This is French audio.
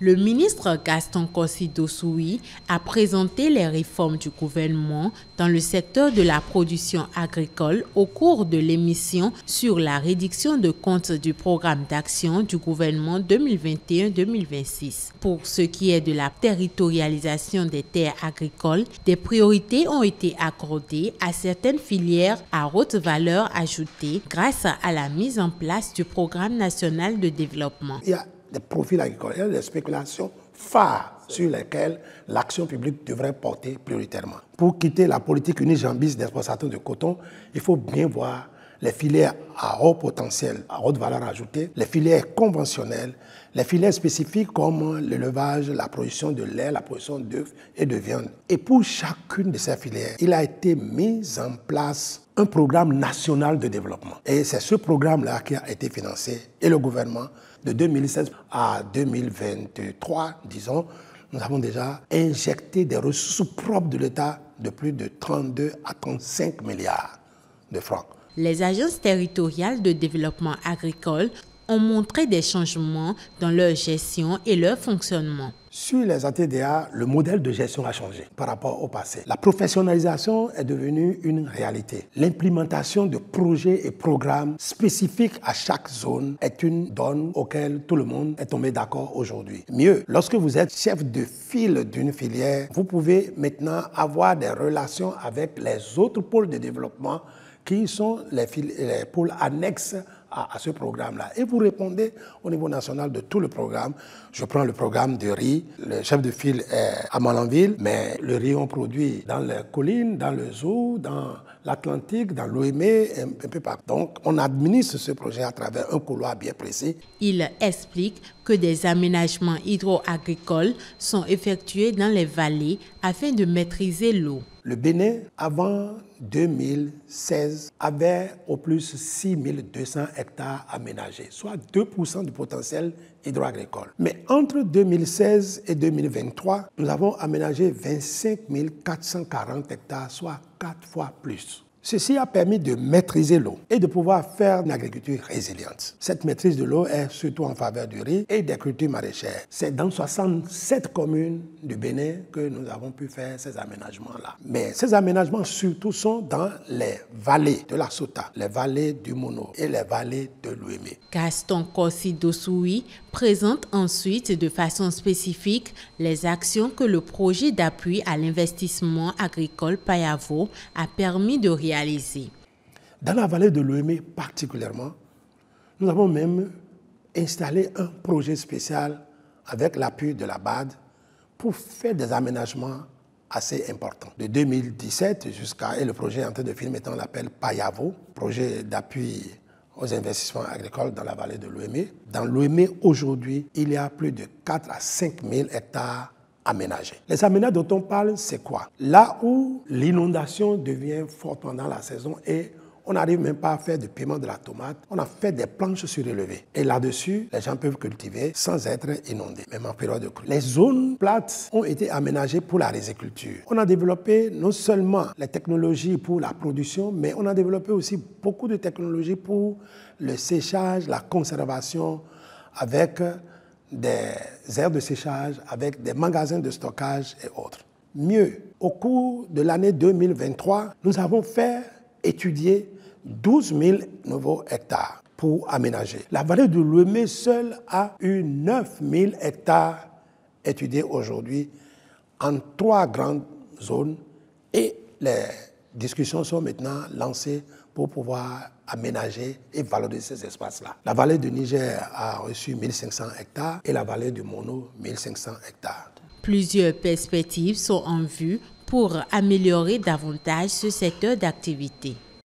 Le ministre Gaston Kossi-Dossoui a présenté les réformes du gouvernement dans le secteur de la production agricole au cours de l'émission sur la réduction de comptes du programme d'action du gouvernement 2021-2026. Pour ce qui est de la territorialisation des terres agricoles, des priorités ont été accordées à certaines filières à haute valeur ajoutée grâce à la mise en place du programme national de développement. Il y a des profils agricoles, il y a des spéculations phares sur lesquelles l'action publique devrait porter prioritairement. Pour quitter la politique unijambiste d'exportation de coton, il faut bien voir les filières à haut potentiel, à haute valeur ajoutée, les filières conventionnelles, les filières spécifiques comme l'élevage, la production de lait, la production d'œufs et de viande. Et pour chacune de ces filières, il a été mis en place un programme national de développement. Et c'est ce programme-là qui a été financé. Et le gouvernement, de 2016 à 2023, disons, nous avons déjà injecté des ressources propres de l'État de plus de 32 à 35 milliards de francs. Les agences territoriales de développement agricole ont montré des changements dans leur gestion et leur fonctionnement. Sur les ATDA, le modèle de gestion a changé par rapport au passé. La professionnalisation est devenue une réalité. L'implémentation de projets et programmes spécifiques à chaque zone est une donne auquel tout le monde est tombé d'accord aujourd'hui. Mieux, lorsque vous êtes chef de file d'une filière, vous pouvez maintenant avoir des relations avec les autres pôles de développement qui sont les pôles annexes à ce programme-là. Et vous répondez au niveau national de tout le programme. Je prends le programme de riz. Le chef de file est à Malanville, mais le riz on produit dans les collines, dans le zoo, dans l'Atlantique, dans l'OME, un peu partout. Donc, on administre ce projet à travers un couloir bien précis. Il explique que des aménagements hydro-agricoles sont effectués dans les vallées afin de maîtriser l'eau. Le Bénin, avant 2016, avait au plus 6200 hectares aménagés, soit 2% du potentiel hydro-agricole. Mais entre 2016 et 2023, nous avons aménagé 25 440 hectares, soit 4 fois plus. Ceci a permis de maîtriser l'eau et de pouvoir faire une agriculture résiliente. Cette maîtrise de l'eau est surtout en faveur du riz et des cultures maraîchères. C'est dans 67 communes du Bénin que nous avons pu faire ces aménagements-là. Mais ces aménagements surtout sont dans les vallées de la Sota, les vallées du Mono et les vallées de l'Ouémé. Gaston Kossi-Dossoui présente ensuite de façon spécifique les actions que le projet d'appui à l'investissement agricole Payavo a permis de réaliser. Dans la vallée de l'Ouémé particulièrement, nous avons même installé un projet spécial avec l'appui de la BAD pour faire des aménagements assez importants. De 2017 jusqu'à, et le projet est en train de finir, maintenant on l'appelle Payavo, projet d'appui aux investissements agricoles dans la vallée de l'Ouémé. Dans l'Ouémé, aujourd'hui, il y a plus de 4 à 5 000 hectares aménagés. Les aménagements dont on parle, c'est quoi? Là où l'inondation devient forte pendant la saison et on n'arrive même pas à faire du paiement de la tomate, on a fait des planches surélevées. Et là-dessus, les gens peuvent cultiver sans être inondés, même en période de crue. Les zones plates ont été aménagées pour la riziculture. On a développé non seulement les technologies pour la production, mais on a développé aussi beaucoup de technologies pour le séchage, la conservation, avec des aires de séchage, avec des magasins de stockage et autres. Mieux, au cours de l'année 2023, nous avons fait étudier 12 000 nouveaux hectares pour aménager. La vallée de l'Ouémé seule a eu 9 000 hectares étudiés aujourd'hui en 3 grandes zones et les discussions sont maintenant lancées pour pouvoir aménager et valoriser ces espaces-là. La vallée du Niger a reçu 1500 hectares et la vallée du Mono 1500 hectares. Plusieurs perspectives sont en vue pour améliorer davantage ce secteur d'activité.